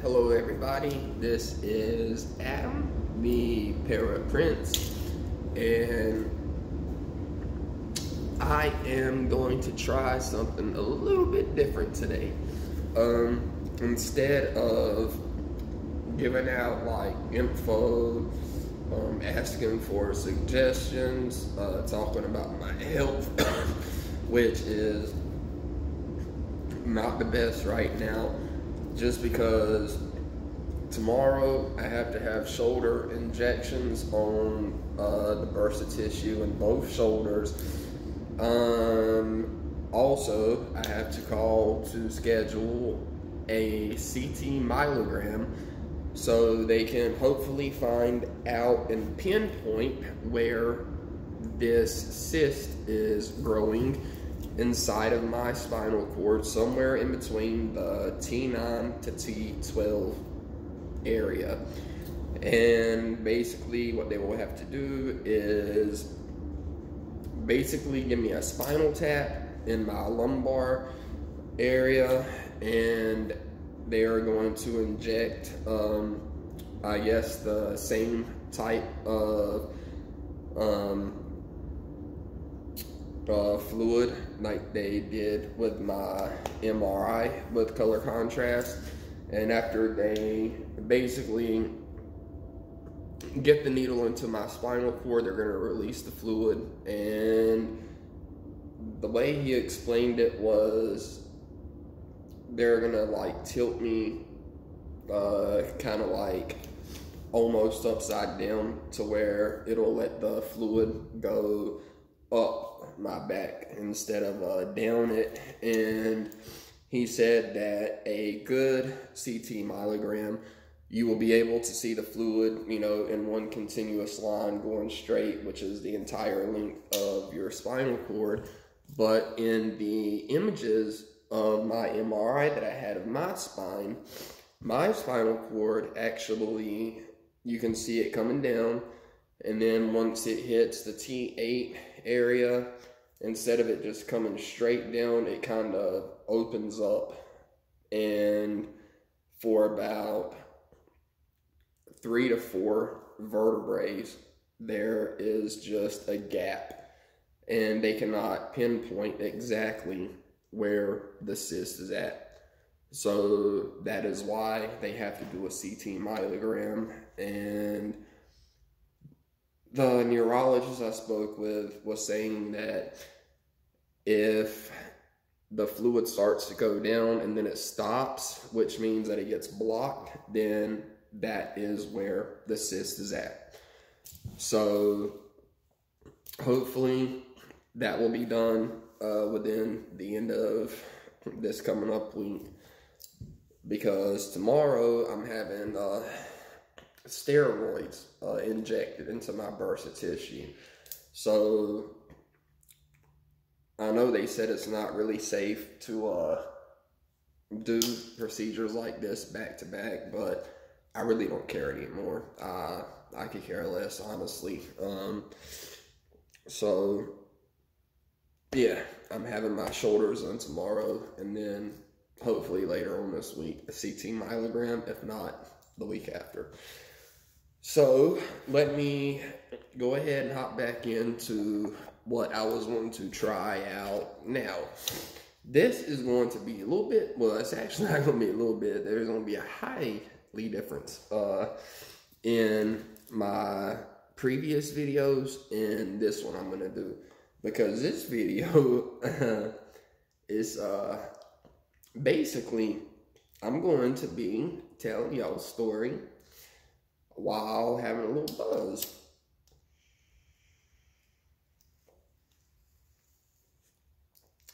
Hello everybody, this is Adam, the Paraprince, and I am going to try something a little bit different today. Instead of giving out like info, asking for suggestions, talking about my health, which is not the best right now, just because tomorrow I have to have shoulder injections on the bursa tissue in both shoulders. Also, I have to call to schedule a CT myelogram so they can hopefully find out and pinpoint where this cyst is growing inside of my spinal cord, somewhere in between the T9 to T12 area. And basically what they will have to do is basically give me a spinal tap in my lumbar area, and they are going to inject I guess the same type of fluid like they did with my MRI with color contrast. And after they basically get the needle into my spinal cord, they're going to release the fluid. And the way he explained it was they're going to like tilt me kind of like almost upside down to where it'll let the fluid go up my back instead of down it. And he said that a good CT myelogram, you will be able to see the fluid, you know, in one continuous line going straight, which is the entire length of your spinal cord. But in the images of my MRI that I had of my spine, my spinal cord actually, you can see it coming down, and then once it hits the T8 area, instead of it just coming straight down, it kind of opens up, and for about 3 to 4 vertebrae, there is just a gap, and they cannot pinpoint exactly where the cyst is at. So that is why they have to do a CT myelogram. And the neurologist I spoke with was saying that if the fluid starts to go down and then it stops, which means that it gets blocked, then that is where the cyst is at. So hopefully that will be done within the end of this coming up week, because tomorrow I'm having steroids injected into my bursa tissue. So I know they said it's not really safe to do procedures like this back to back, but I really don't care anymore. I could care less, honestly. So yeah, I'm having my shoulders done tomorrow, and then hopefully later on this week a CT myelogram, if not the week after. So let me go ahead and hop back into what I was going to try out now. This is going to be a little bit, well, it's actually not going to be a little bit, there's going to be a highly difference in my previous videos and this one I'm going to do. Because this video is basically, I'm going to be telling y'all a story while having a little buzz.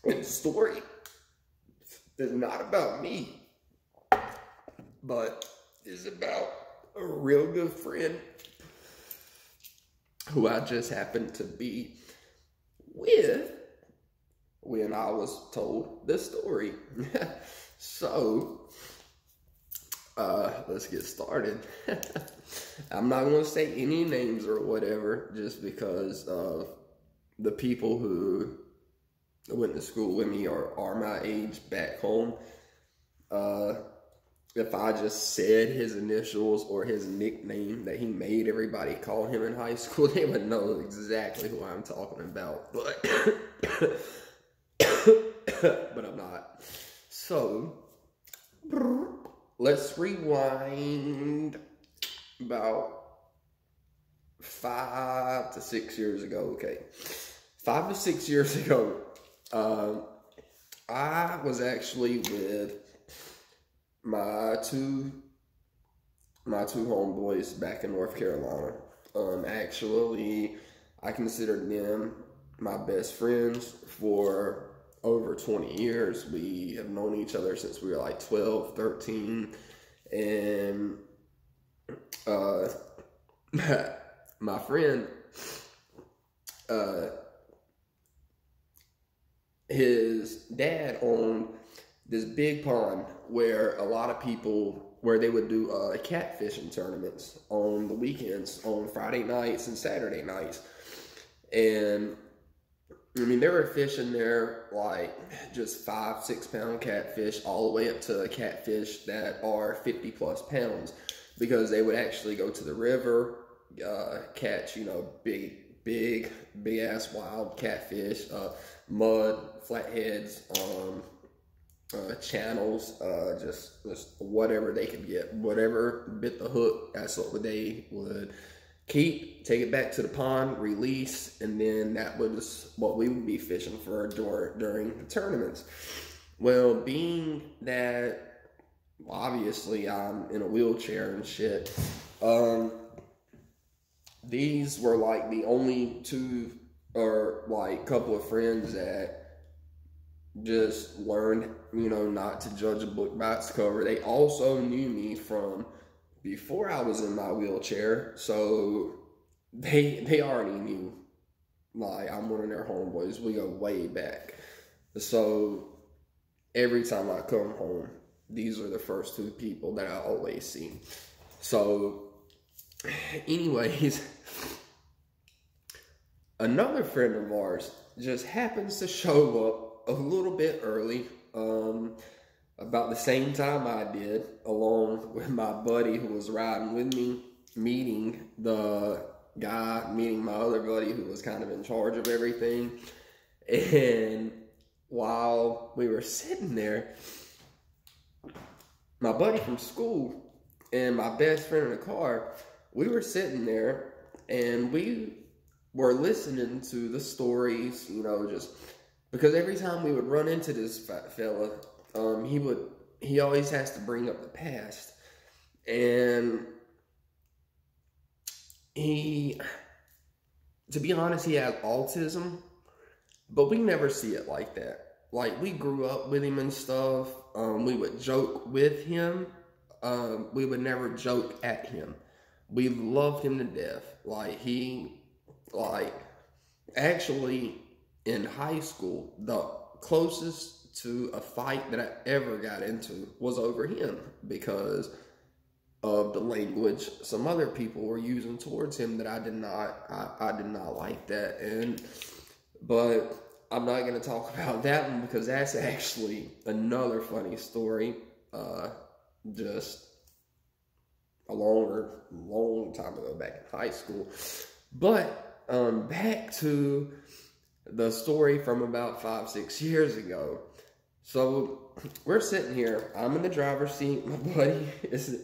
And the story is not about me, but is about a real good friend who I just happened to be with when I was told this story. So let's get started. I'm not going to say any names or whatever, just because the people who went to school with me are my age back home. if I just said his initials or his nickname that he made everybody call him in high school, they would know exactly who I'm talking about. But but I'm not. So let's rewind about 5 to 6 years ago. Okay, 5 to 6 years ago, I was actually with my two homeboys back in North Carolina. Actually, I considered them my best friends for over 20 years. We have known each other since we were like 12, 13. And my friend, his dad owned this big pond where a lot of people, where they would do catfishing tournaments on the weekends, on Friday nights and Saturday nights. And I mean, they were fishing there like just 5-6 pound catfish, all the way up to catfish that are 50 plus pounds, because they would actually go to the river, catch, you know, big ass wild catfish, mud, flatheads, channels, just whatever they could get, whatever bit the hook, that's what they would keep, take it back to the pond, release, and then that was what we would be fishing for during the tournaments. Well, being that obviously I'm in a wheelchair and shit, these were like the only two or like couple of friends that just learned, you know, not to judge a book by its cover. They also knew me from before I was in my wheelchair, so they already knew, like, I'm one of their homeboys. We go way back. So every time I come home, these are the first two people that I always see. So anyways, another friend of ours just happens to show up a little bit early, about the same time I did, along with my buddy who was riding with me, meeting my other buddy who was kind of in charge of everything. And while we were sitting there, my buddy from school and my best friend in the car, we were sitting there and we were listening to the stories, you know, just because every time we would run into this fella, he always has to bring up the past. And to be honest, he has autism, but we never see it like that. Like, we grew up with him and stuff. We would joke with him. We would never joke at him. We loved him to death. Actually, in high school, the closest to a fight that I ever got into was over him because of the language some other people were using towards him that I did not like that. But I'm not going to talk about that one because that's actually another funny story, just a long time ago, back in high school. But back to the story from about 5-6 years ago. So we're sitting here. I'm in the driver's seat. My buddy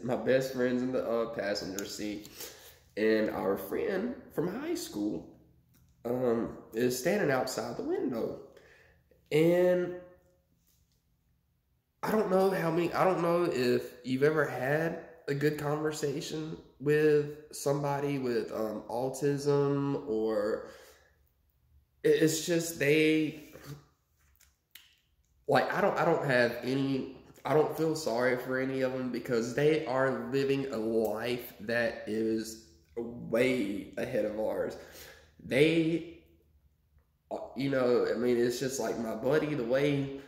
my best friend's in the passenger seat, and our friend from high school is standing outside the window. And I don't know if you've ever had a good conversation with somebody with autism, or it's just I don't feel sorry for any of them because they are living a life that is way ahead of ours. They, you know, I mean, it's just like my buddy, the way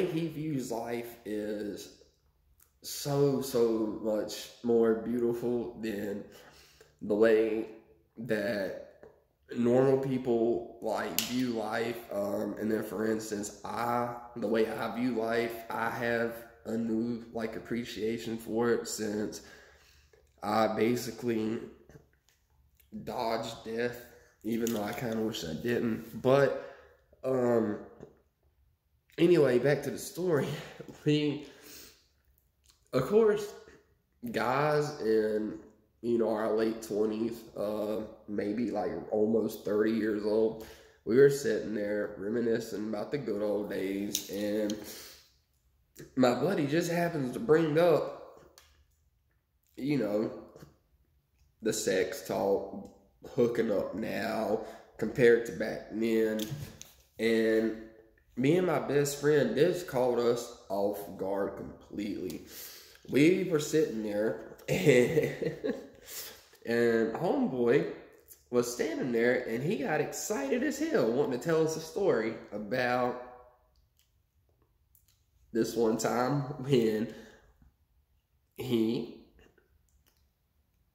he views life is so much more beautiful than the way that normal people like view life. And then, for instance, the way I view life, I have a new like appreciation for it since I basically dodged death, even though I kind of wish I didn't. But anyway, back to the story. We, of course, guys in, you know, our late 20s, maybe like almost 30 years old, we were sitting there reminiscing about the good old days, and my buddy just happens to bring up, you know, the sex talk, hooking up now compared to back then. And me and my best friend, this caught us off guard completely. We were sitting there, and homeboy was standing there, and he got excited as hell, wanting to tell us a story about this one time when he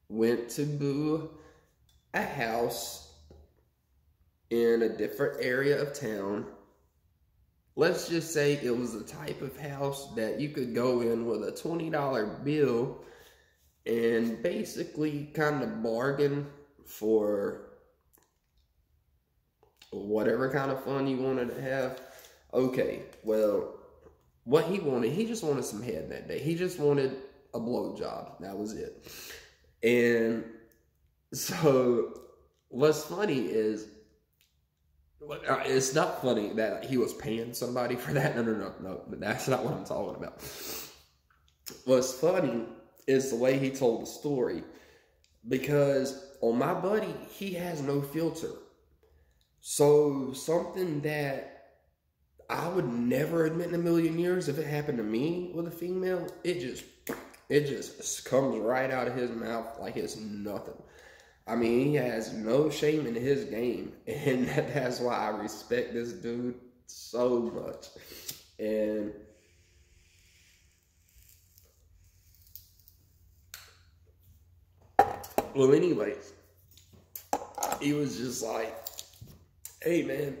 went to a house in a different area of town. Let's just say it was the type of house that you could go in with a $20 bill and basically kind of bargain for whatever kind of fun you wanted to have. Okay, well, what he wanted, he just wanted some head that day. He just wanted a blowjob. That was it. And so what's funny is, it's not funny that he was paying somebody for that. No. That's not what I'm talking about. What's funny is the way he told the story. Because on my buddy, he has no filter. So something that I would never admit in a million years, if it happened to me with a female, it just comes right out of his mouth like it's nothing. I mean, he has no shame in his game, and that's why I respect this dude so much. And well, anyways, he was just like, hey man,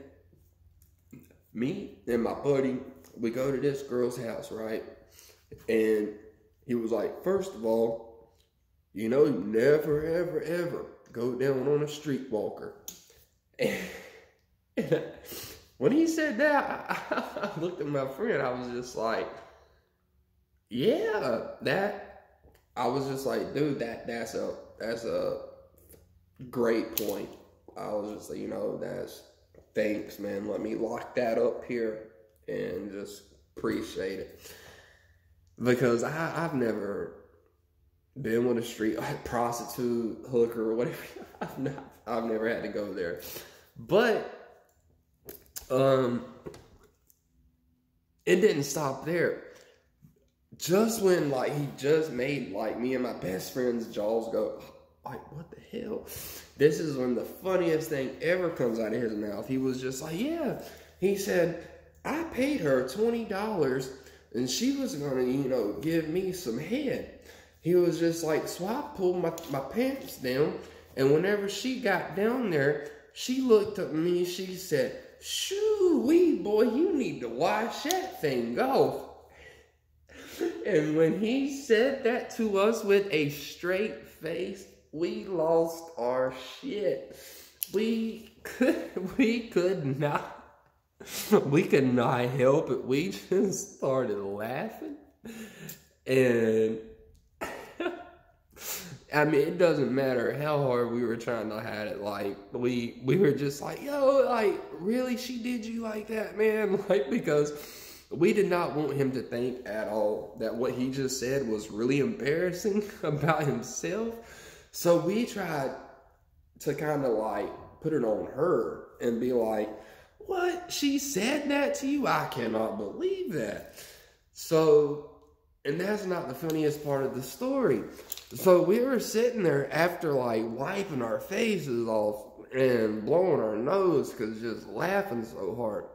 me and my buddy, we go to this girl's house, right? And he was like, first of all, you know, you never, ever, ever go down on a streetwalker. And when he said that, I looked at my friend. I was just like, yeah, I was just like, dude, that's a great point. I was just like, you know, thanks, man. Let me lock that up here and just appreciate it. Because I've never been with a street like prostitute, hooker, or whatever. I've never had to go there. But it didn't stop there. Just when like he just made like me and my best friend's jaws go, like, what the hell? This is when the funniest thing ever comes out of his mouth. He was just like, yeah. He said, I paid her $20 and she was gonna, you know, give me some head. He was just like, so I pulled my pants down, and whenever she got down there, she looked at me, she said, shoo-wee, boy, you need to wash that thing off. And when he said that to us with a straight face, we lost our shit. We could not help it. We just started laughing. And I mean, it doesn't matter how hard we were trying to hide it. Like, we were just like, yo, like, really? She did you like that, man? Like, because we did not want him to think at all that what he just said was really embarrassing about himself. So we tried to kind of like put it on her and be like, what? She said that to you? I cannot believe that. So, and that's not the funniest part of the story. So we were sitting there after like wiping our faces off and blowing our nose because just laughing so hard.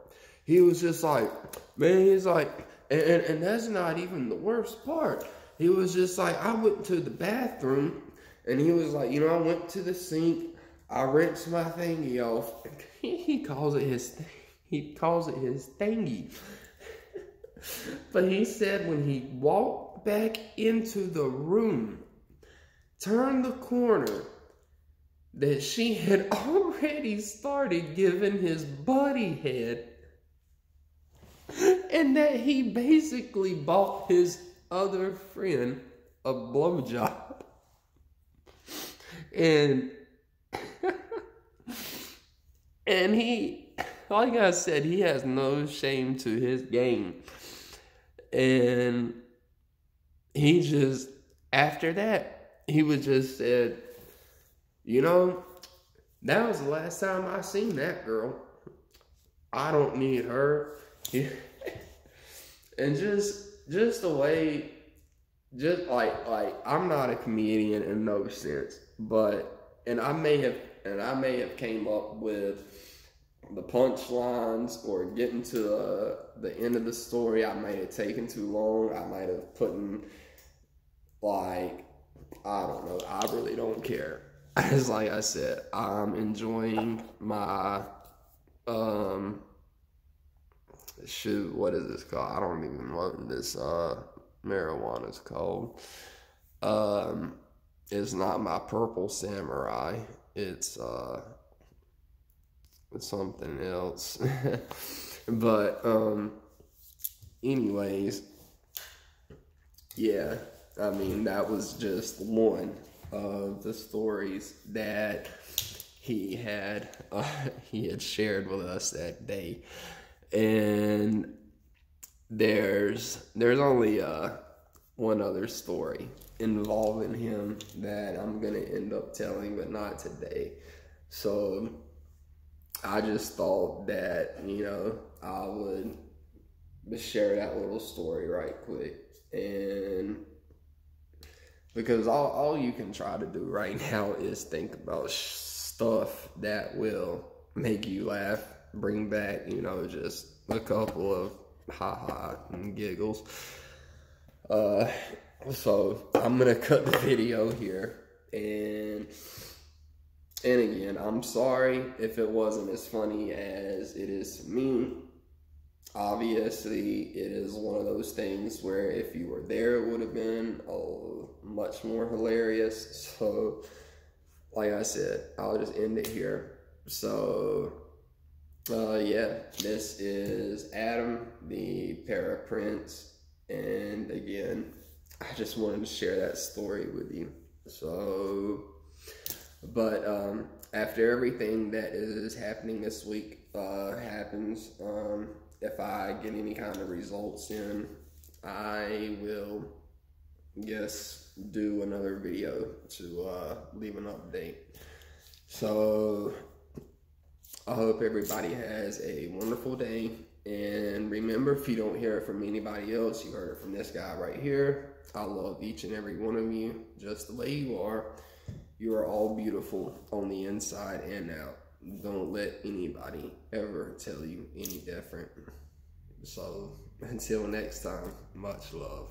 He was just like, man, he's like, and that's not even the worst part. He was just like, I went to the bathroom and he was like, you know, I went to the sink, I rinsed my thingy off. He calls it his thingy. But he said when he walked back into the room, turned the corner, that she had already started giving his buddy head, and that he basically bought his other friend a blowjob. And and he, like I said, he has no shame to his game. And he just, after that, he was just said, you know, that was the last time I seen that girl. I don't need her. And just the way, just like I'm not a comedian in no sense, but I may have came up with the punchlines or getting to the end of the story. I might have taken too long. I might have put in, like, I don't know. I really don't care. As like I said, I'm enjoying my what is this called? I don't even know what this marijuana is called. It's not my purple samurai. It's something else. But anyways, yeah, I mean, that was just one of the stories that he had shared with us that day. And there's only one other story involving him that I'm gonna end up telling, but not today. So I just thought that, you know, I would share that little story right quick. And because all you can try to do right now is think about stuff that will make you laugh, bring back, you know, just a couple of ha-ha and giggles. So I'm gonna cut the video here, and again, I'm sorry if it wasn't as funny as it is to me. Obviously, it is one of those things where if you were there, it would have been much more hilarious. So, like I said, I'll just end it here. So, yeah, this is Adam, the Paraprince, and again, I just wanted to share that story with you. So, but after everything that is happening this week happens, if I get any kind of results in, I will, yes, do another video to leave an update. So I hope everybody has a wonderful day. And remember, if you don't hear it from anybody else, you heard it from this guy right here. I love each and every one of you just the way you are. You are all beautiful on the inside and out. Don't let anybody ever tell you any different. So until next time, much love.